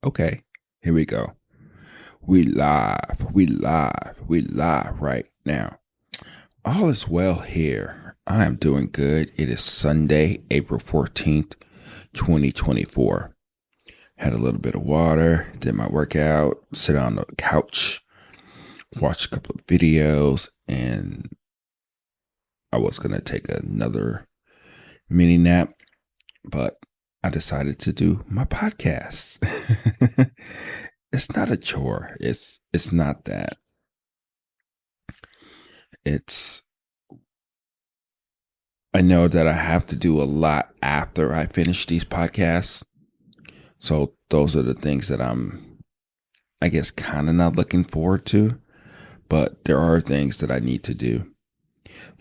Okay, here we go. We live right now. All is well here. I am doing good. It is Sunday, April 14th, 2024. Had a little bit of water, did my workout, sit on the couch, watch a couple of videos, and I was going to take another mini nap, but I decided to do my podcast. It's not a chore. It's not that. It's I know that I have to do a lot after I finish these podcasts. So those are the things that I guess, kind of not looking forward to. But there are things that I need to do.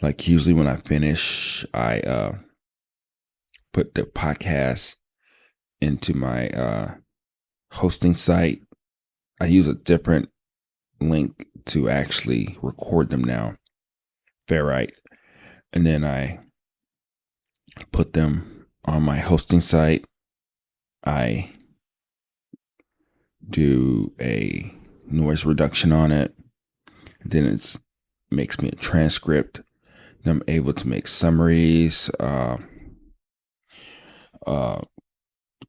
Like usually when I finish, I put the podcast into my hosting site. I use a different link to actually record them now. Fairright. And then I put them on my hosting site. I do a noise reduction on it. Then it makes me a transcript. Then I'm able to make summaries,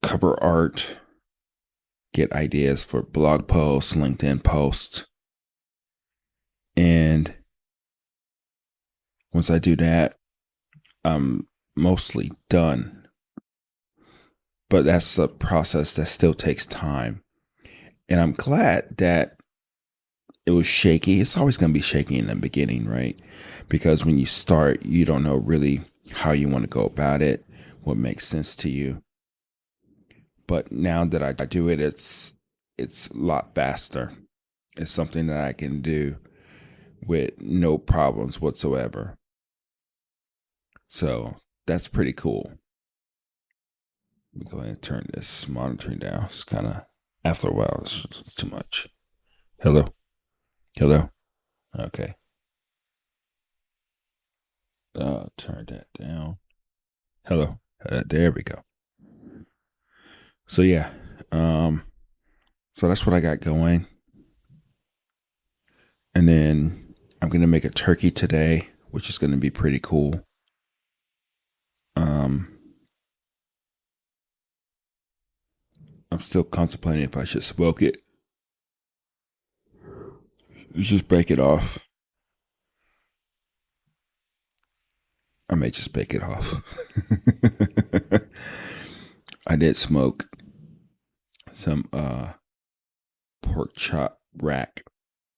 cover art, get ideas for blog posts, LinkedIn posts. And once I do that, I'm mostly done. But that's a process that still takes time. And I'm glad that it was shaky. It's always going to be shaky in the beginning, right? Because when you start, you don't know really how you want to go about it, what makes sense to you. But now that I do it, it's a lot faster. It's something that I can do with no problems whatsoever. So that's pretty cool. Let me go ahead and turn this monitoring down. It's kind of, after a while, it's too much. Hello? Hello? Okay. Turn that down. Hello? There we go. So yeah. So that's what I got going. And then I'm going to make a turkey today, which is going to be pretty cool. I'm still contemplating if I should smoke it. Just break it off. I may just bake it off. I did smoke some pork chop rack.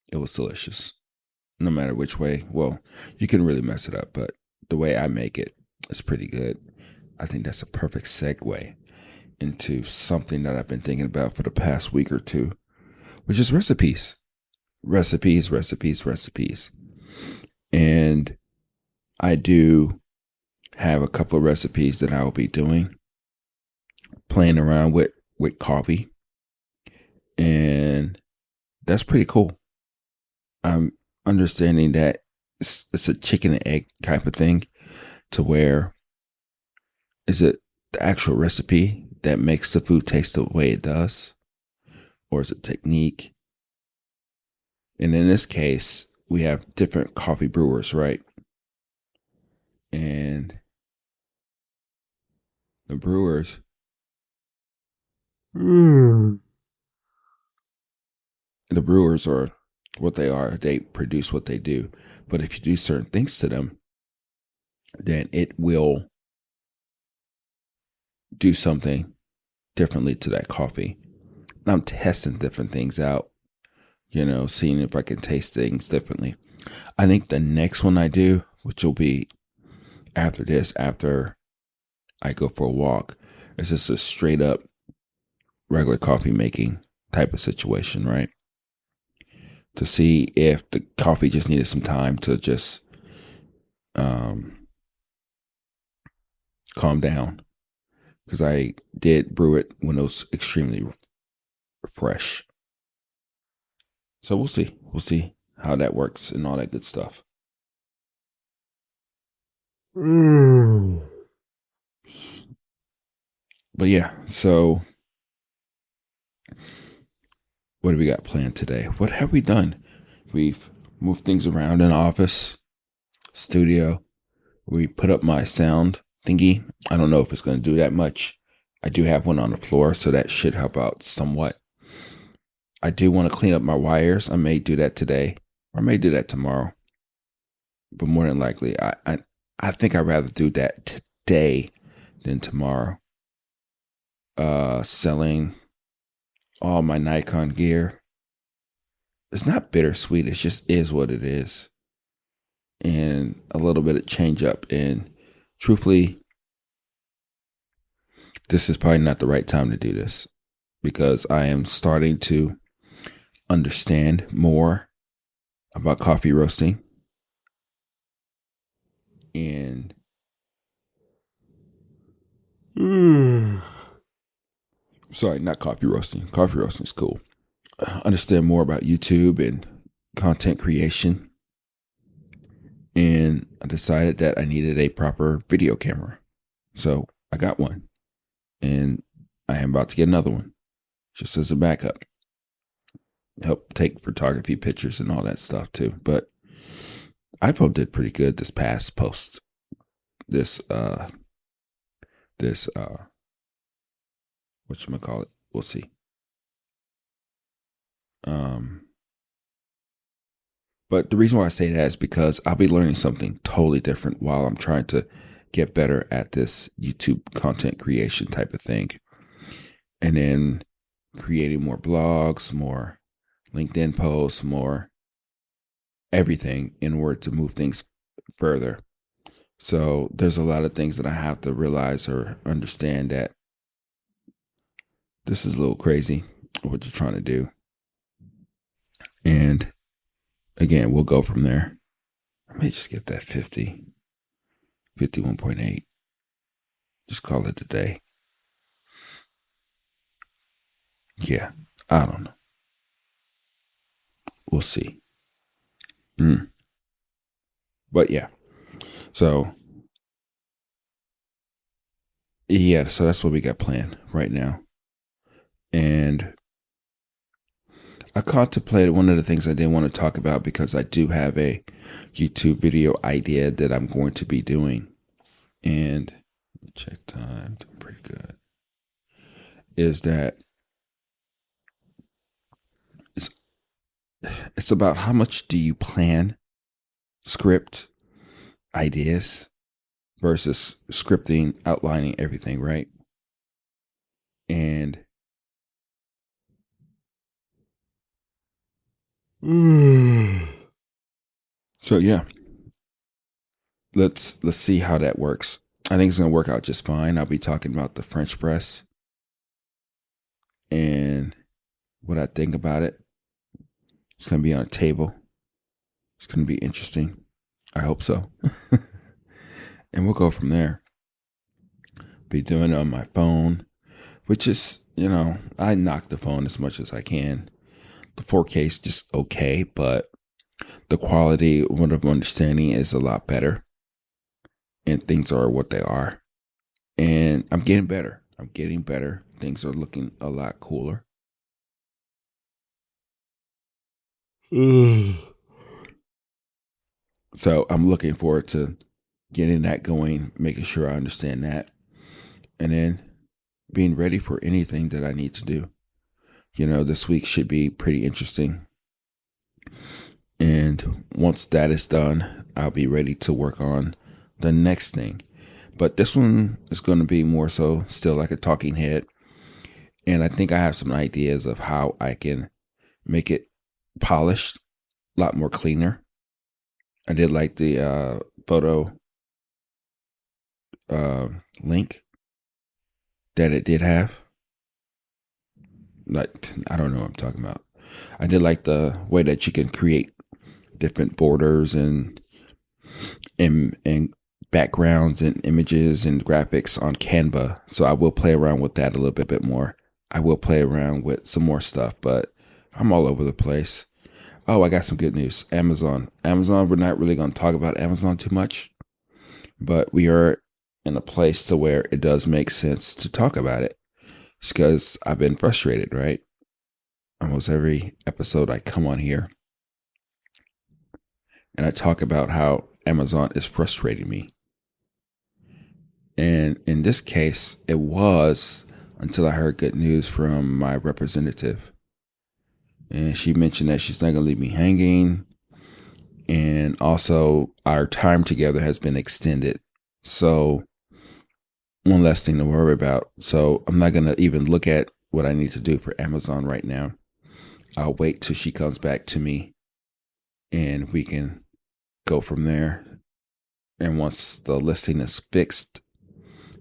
It was delicious. No matter which way. Well, you can really mess it up, but the way I make it is pretty good. I think that's a perfect segue into something that I've been thinking about for the past week or two, which is recipes. Recipes. And I do have a couple of recipes that I will be doing, playing around with coffee. And that's pretty cool. I'm understanding that it's a chicken and egg type of thing, to where is it the actual recipe that makes the food taste the way it does? Or is it technique? And in this case, we have different coffee brewers, right? And the brewers, the brewers are what they are. They produce what they do. But if you do certain things to them, then it will do something differently to that coffee. And I'm testing different things out, seeing if I can taste things differently. I think the next one I do, which will be after this, after I go for a walk, is just a straight up regular coffee making type of situation, right? To see if the coffee just needed some time to just calm down. Because I did brew it when it was extremely fresh. So we'll see. We'll see how that works and all that good stuff. But yeah, so What do we got planned today? What have we done? We've moved things around in the office, studio. We put up my sound thingy. I don't know if it's going to do that much. I do have one on the floor, so that should help out somewhat. I do want to clean up my wires. I may do that today, or I may do that tomorrow. But more than likely, I think I'd rather do that today than tomorrow. Selling all my Nikon gear. It's not bittersweet. It just is what it is. And a little bit of change up. And truthfully, this is probably not the right time to do this because I am starting to understand more about coffee roasting. And sorry, not coffee roasting. Coffee roasting is cool. Understand more about YouTube and content creation. And I decided that I needed a proper video camera. So I got one. And I am about to get another one. Just as a backup. Help take photography pictures and all that stuff too. But iPhone did pretty good this past post. Whatchamacallit? We'll see. But the reason why I say that is because I'll be learning something totally different while I'm trying to get better at this YouTube content creation type of thing. And then creating more blogs, more LinkedIn posts, more everything in order to move things further. So there's a lot of things that I have to realize or understand that this is a little crazy what you're trying to do. And again, we'll go from there. I may just get that 51.8. Just call it a day. Yeah, I don't know. We'll see. But yeah. So that's what we got planned right now. And I contemplated one of the things I did want to talk about because I do have a YouTube video idea that I'm going to be doing. And check time, doing pretty good. Is that it's about how much do you plan, script, ideas versus scripting, outlining everything, right? And so yeah, let's see how that works. I think it's gonna work out just fine. I'll be talking about the French press and what I think about it. It's gonna be on a table. It's gonna be interesting. I hope so. And we'll go from there. Be doing it on my phone, which is, I knock the phone as much as I can. The 4K is just okay, but the quality, what I'm understanding, is a lot better. And things are what they are. And I'm getting better. Things are looking a lot cooler. So I'm looking forward to getting that going, making sure I understand that. And then being ready for anything that I need to do. This week should be pretty interesting. And once that is done, I'll be ready to work on the next thing. But this one is going to be more so still like a talking head. And I think I have some ideas of how I can make it polished, a lot more cleaner. I did like the photo link that it did have. Like, I don't know what I'm talking about. I did like the way that you can create different borders and backgrounds and images and graphics on Canva. So I will play around with that a little bit more. I will play around with some more stuff, but I'm all over the place. Oh, I got some good news. Amazon, we're not really going to talk about Amazon too much, but we are in a place to where it does make sense to talk about it. Because I've been frustrated, right? almost every episode I come on here and I talk about how Amazon is frustrating me. And in this case, it was until I heard good news from my representative. And she mentioned that she's not going to leave me hanging. And also, our time together has been extended. So, one less thing to worry about. So, I'm not going to even look at what I need to do for Amazon right now. I'll wait till she comes back to me and we can go from there. And once the listing is fixed,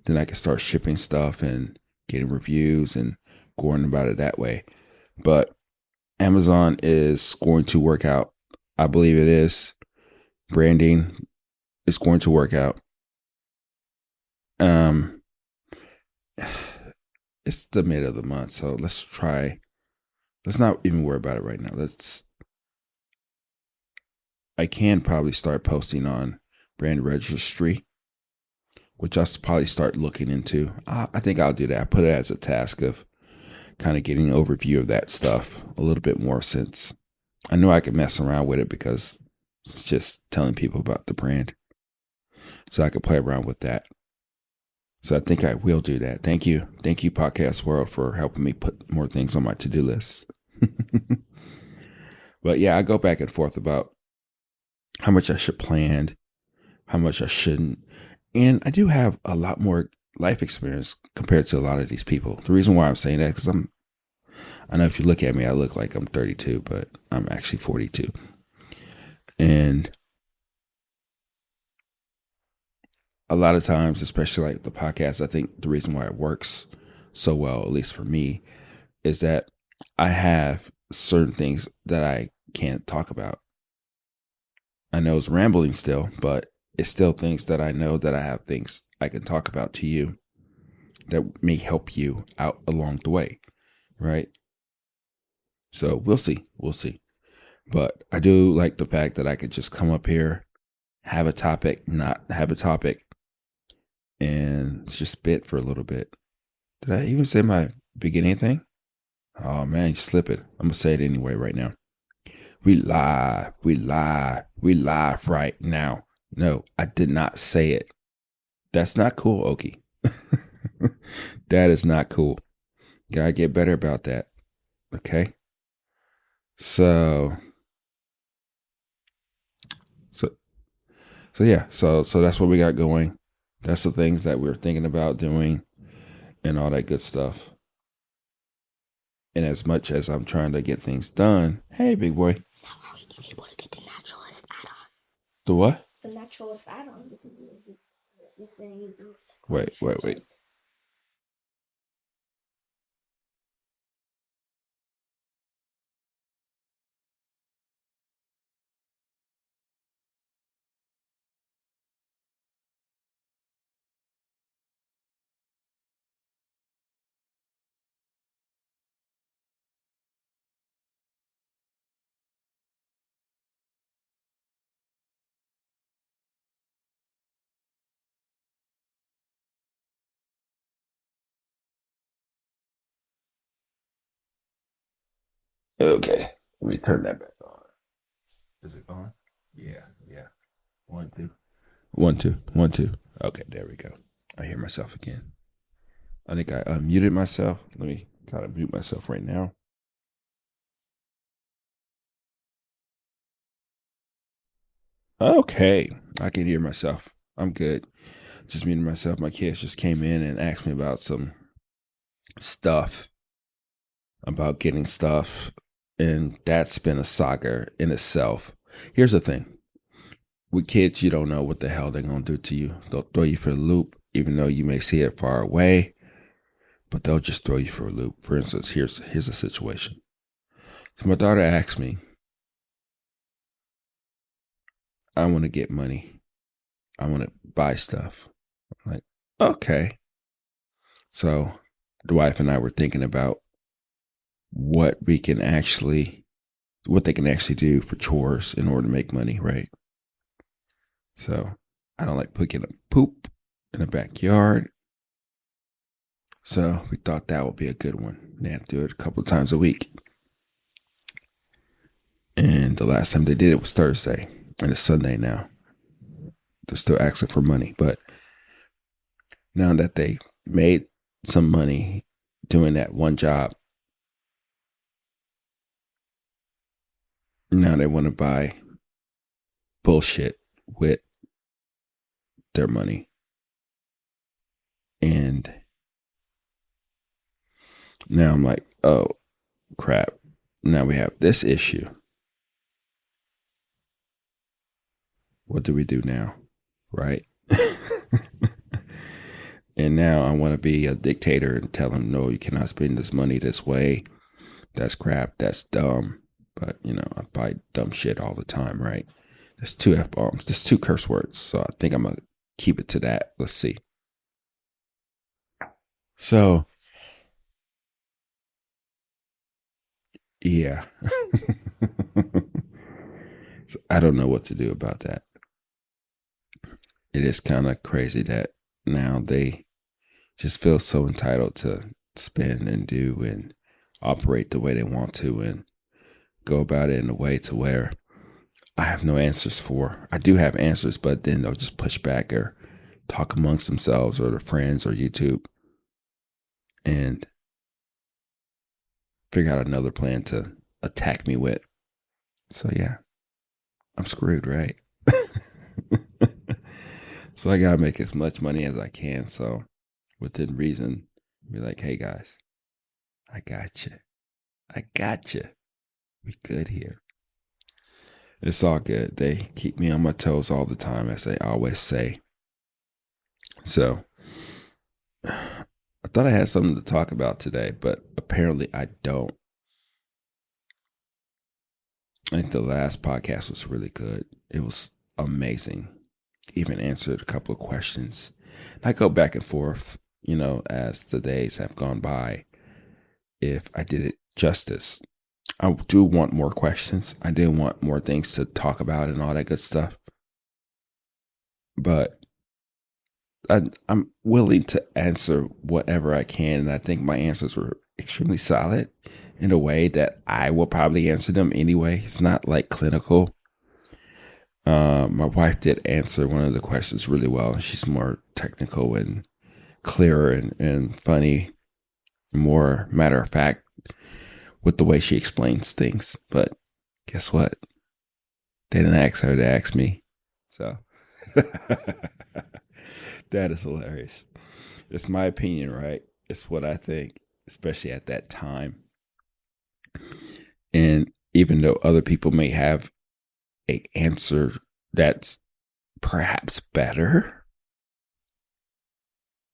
then I can start shipping stuff and getting reviews and going about it that way. But Amazon is going to work out. I believe it is. Branding is going to work out. It's the mid of the month, so let's not even worry about it right now. I can probably start posting on brand registry, which I'll probably start looking into. I think I'll do that. I put it as a task of kind of getting an overview of that stuff a little bit more, since I know I can mess around with it because it's just telling people about the brand. So I could play around with that. So I think I will do that. Thank you. Thank you, Podcast World, for helping me put more things on my to-do list. But yeah, I go back and forth about how much I should plan, how much I shouldn't. And I do have a lot more life experience compared to a lot of these people. The reason why I'm saying that is because I know if you look at me, I look like I'm 32, but I'm actually 42. And a lot of times, especially like the podcast, I think the reason why it works so well, at least for me, is that I have certain things that I can't talk about. I know it's rambling still, but it's still things that I know that I have things I can talk about to you that may help you out along the way, right? So we'll see. But I do like the fact that I could just come up here, have a topic, not have a topic, and just spit for a little bit. Did I even say my beginning thing? Oh man, you slip it. I'm gonna say it anyway right now. We live right now. No, I did not say it. That's not cool, Okie. That is not cool. Gotta get better about that. Okay. So yeah. So that's what we got going. That's the things that we're thinking about doing and all that good stuff. And as much as I'm trying to get things done, hey, big boy. How are we getting able to get the naturalist add-on? The what? The naturalist add-on. Wait. Okay. Let me turn that back on. Is it on? Yeah. 1, 2. 1, 2. 1, 2. Okay, there we go. I hear myself again. I think I unmuted myself. Let me kind of mute myself right now. Okay. I can hear myself. I'm good. Just muted myself. My kids just came in and asked me about some stuff, about getting stuff. And that's been a saga in itself. Here's the thing. With kids, you don't know what the hell they're going to do to you. They'll throw you for a loop, even though you may see it far away. But they'll just throw you for a loop. For instance, here's a situation. So my daughter asked me, I want to get money. I want to buy stuff. I'm like, okay. So the wife and I were thinking about what they can actually do for chores in order to make money, right? So I don't like picking up poop in the backyard. So we thought that would be a good one. They have to do it a couple of times a week. And the last time they did it was Thursday, and it's Sunday now. They're still asking for money, but now that they made some money doing that one job, now they want to buy bullshit with their money. And now I'm like, oh, crap. Now we have this issue. What do we do now? Right? And now I want to be a dictator and tell them, no, you cannot spend this money this way. That's crap. That's dumb. But, I buy dumb shit all the time, right? There's 2 F-bombs. There's 2 curse words. So I think I'm going to keep it to that. Let's see. So, yeah. So I don't know what to do about that. It is kind of crazy that now they just feel so entitled to spend and do and operate the way they want to and go about it in a way to where I have no answers for. I do have answers, but then they'll just push back or talk amongst themselves or their friends or YouTube and figure out another plan to attack me with. So yeah, I'm screwed, right? So I gotta make as much money as I can. So within reason, be like, hey guys, I got you. We good here. It's all good. They keep me on my toes all the time, as they always say. So I thought I had something to talk about today, but apparently I don't. I think the last podcast was really good. It was amazing. Even answered a couple of questions. I go back and forth, as the days have gone by, if I did it justice. I do want more questions. I do want more things to talk about and all that good stuff. But I'm willing to answer whatever I can. And I think my answers were extremely solid in a way that I will probably answer them anyway. It's not like clinical. My wife did answer one of the questions really well. She's more technical and clearer and funny, more matter of fact with the way she explains things. But guess what? They didn't ask her, they asked me. So that is hilarious. It's my opinion, right? It's what I think, especially at that time. And even though other people may have an answer that's perhaps better,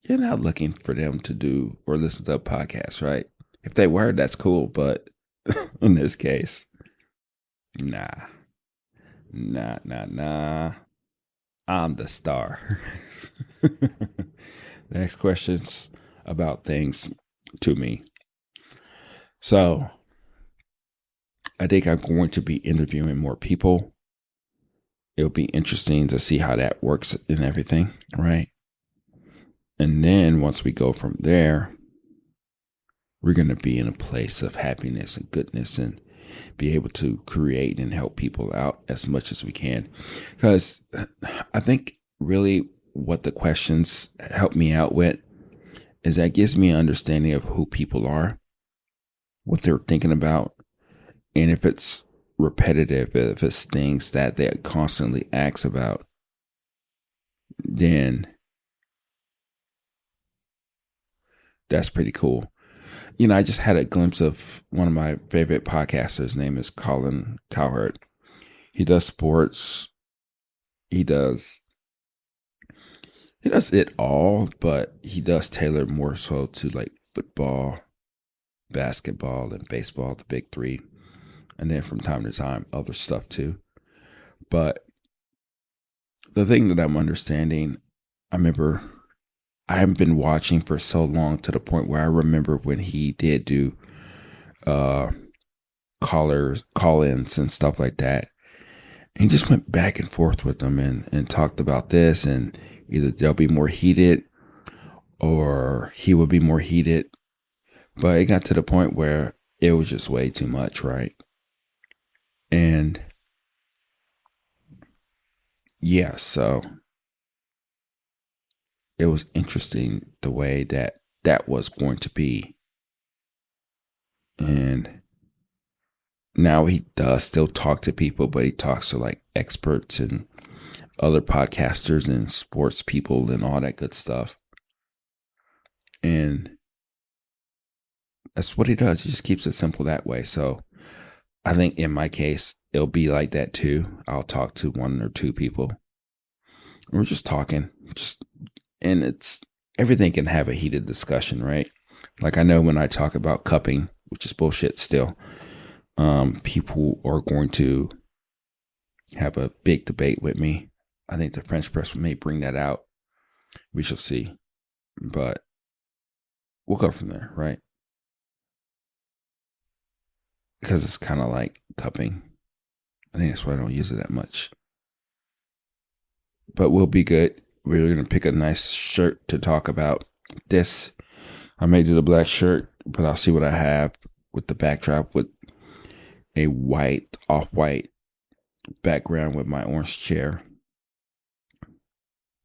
you're not looking for them to do or listen to a podcast, right? If they were, that's cool. But in this case, nah. I'm the star. Next question's about things to me. So I think I'm going to be interviewing more people. It'll be interesting to see how that works and everything, right? And then once we go from there, we're going to be in a place of happiness and goodness and be able to create and help people out as much as we can. Because I think really what the questions help me out with is that gives me an understanding of who people are, what they're thinking about, and if it's repetitive, if it's things that they constantly ask about, then that's pretty cool. I just had a glimpse of one of my favorite podcasters. His name is Colin Cowherd. He does sports. He does it all, but he does tailor more so to like football, basketball, and baseball, the big 3. And then from time to time, other stuff too. But the thing that I'm understanding, I remember I haven't been watching for so long to the point where I remember when he did do call-ins and stuff like that. And he just went back and forth with them and talked about this, and either they'll be more heated or he would be more heated. But it got to the point where it was just way too much, right? And yeah, so it was interesting the way that that was going to be. And now he does still talk to people, but he talks to like experts and other podcasters and sports people and all that good stuff. And that's what he does. He just keeps it simple that way. So I think in my case, it'll be like that too. I'll talk to one or two people. We're just talking, and it's everything can have a heated discussion, right? Like I know when I talk about cupping, which is bullshit still, people are going to have a big debate with me. I think the French press may bring that out. We shall see. But we'll go from there, right? Because it's kind of like cupping. I think that's why I don't use it that much. But we'll be good. We're going to pick a nice shirt to talk about this. I may do the black shirt, but I'll see what I have with the backdrop with a white, off-white background with my orange chair.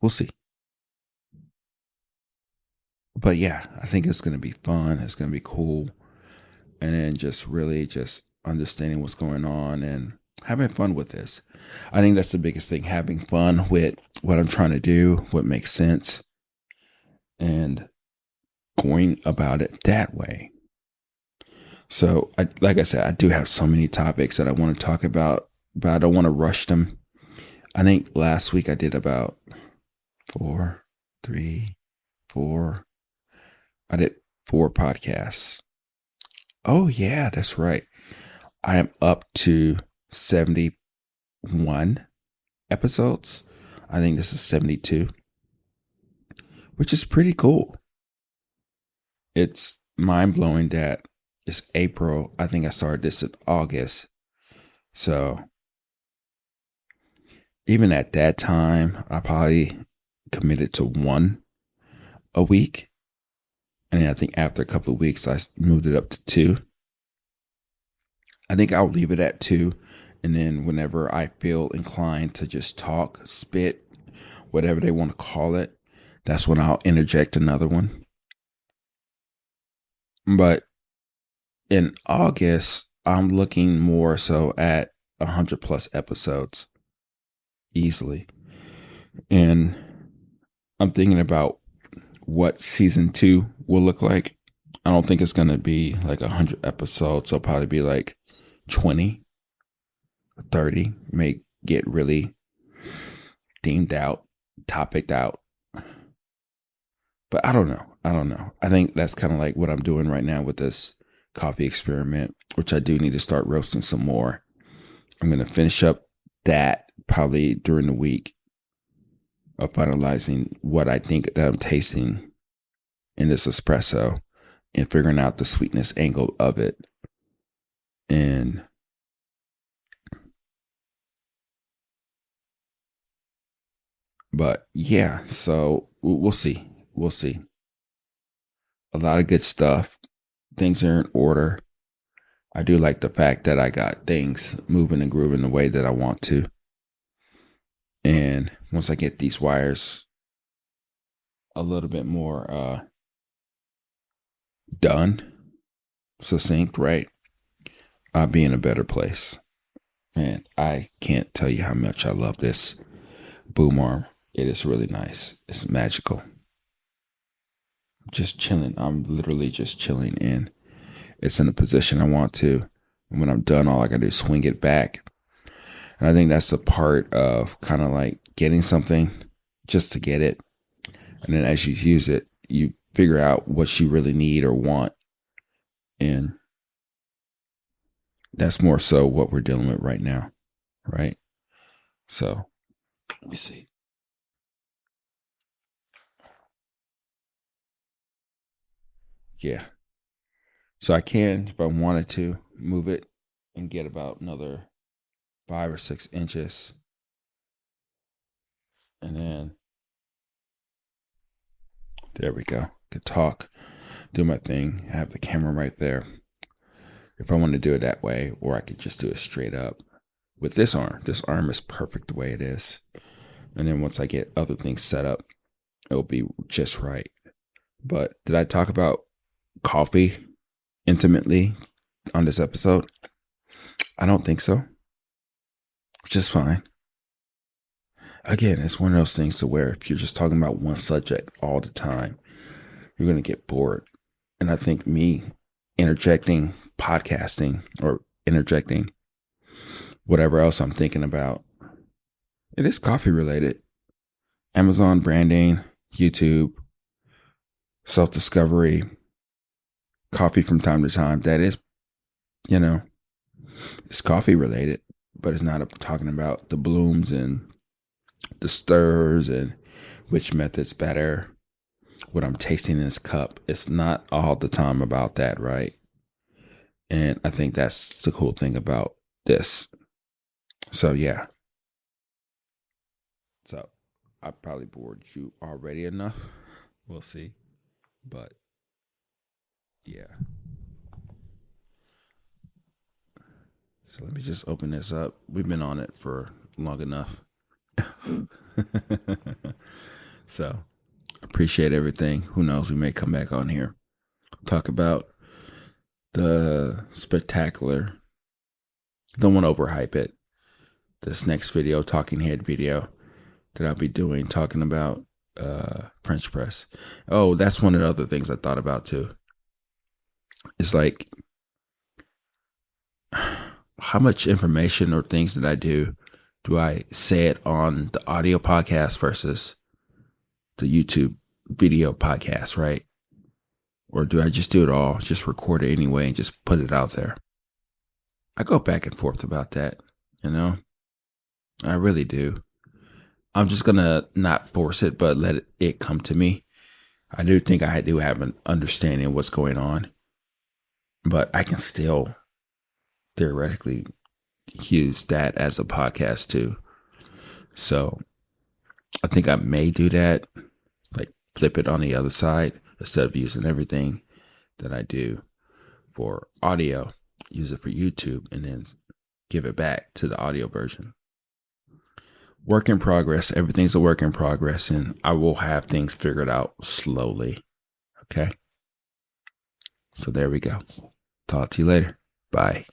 We'll see. But yeah, I think it's going to be fun. It's going to be cool. And then just really just understanding what's going on and having fun with this. I think that's the biggest thing, having fun with what I'm trying to do, what makes sense, and going about it that way. So, like I said, I do have so many topics that I want to talk about, but I don't want to rush them. I think last week I did about I did 4 podcasts. Oh, yeah, that's right. I am up to 71 episodes. I think this is 72, which is pretty cool. It's mind blowing that it's April. I think I started this in August. So even at that time, I probably committed to 1 a week. And I think after a couple of weeks, I moved it up to 2. I think I'll leave it at 2. And then whenever I feel inclined to just talk, spit, whatever they want to call it, that's when I'll interject another one. But in August, I'm looking more so at 100 plus episodes easily. And I'm thinking about what season 2 will look like. I don't think it's going to be like 100 episodes. It'll probably be like 20, 30, may get really themed out, topicked out. But I don't know. I think that's kind of like what I'm doing right now with this coffee experiment, which I do need to start roasting some more. I'm going to finish up that probably during the week of finalizing what I think that I'm tasting in this espresso and figuring out the sweetness angle of it. And but yeah, so we'll see. We'll see. A lot of good stuff. Things are in order. I do like the fact that I got things moving and grooving the way that I want to. And once I get these wires a little bit more done, succinct, right, I'll be in a better place. And I can't tell you how much I love this boom arm. It is really nice. It's magical. Just chilling. I'm literally just chilling in. It's in a position I want to. And when I'm done, all I gotta do is swing it back. And I think that's a part of kind of like getting something just to get it. And then as you use it, you figure out what you really need or want. And that's more so what we're dealing with right now. Right? So, let me see. Yeah. So I can, if I wanted to, move it and get about another 5 or 6 inches. And then there we go. Could talk, do my thing, have the camera right there. If I want to do it that way, or I could just do it straight up with this arm. This arm is perfect the way it is. And then once I get other things set up, it'll be just right. But did I talk about coffee intimately on this episode? I don't think so. Which is fine. Again, it's one of those things to where if you're just talking about one subject all the time, you're going to get bored. And I think me interjecting podcasting or interjecting whatever else I'm thinking about, it is coffee related. Amazon branding, YouTube, self-discovery, coffee from time to time. That is, it's coffee related, but it's not talking about the blooms and the stirs and which method's better, what I'm tasting in this cup. It's not all the time about that, right? And I think that's the cool thing about this. So yeah. So I probably bored you already enough. We'll see. But yeah. So let me just open this up. We've been on it for long enough. So appreciate everything. Who knows? We may come back on here, talk about the spectacular. Don't want to overhype it. This next video, talking head video that I'll be doing, talking about French press. Oh, that's one of the other things I thought about too. It's like how much information or things that I do I say it on the audio podcast versus the YouTube video podcast, right? Or do I just do it all, just record it anyway and just put it out there? I go back and forth about that, I really do. I'm just going to not force it, but let it come to me. I do think I do have an understanding of what's going on, but I can still theoretically use that as a podcast too. So I think I may do that, like flip it on the other side instead of using everything that I do for audio, use it for YouTube and then give it back to the audio version. Work in progress. Everything's a work in progress, and I will have things figured out slowly. Okay. So there we go. Talk to you later. Bye.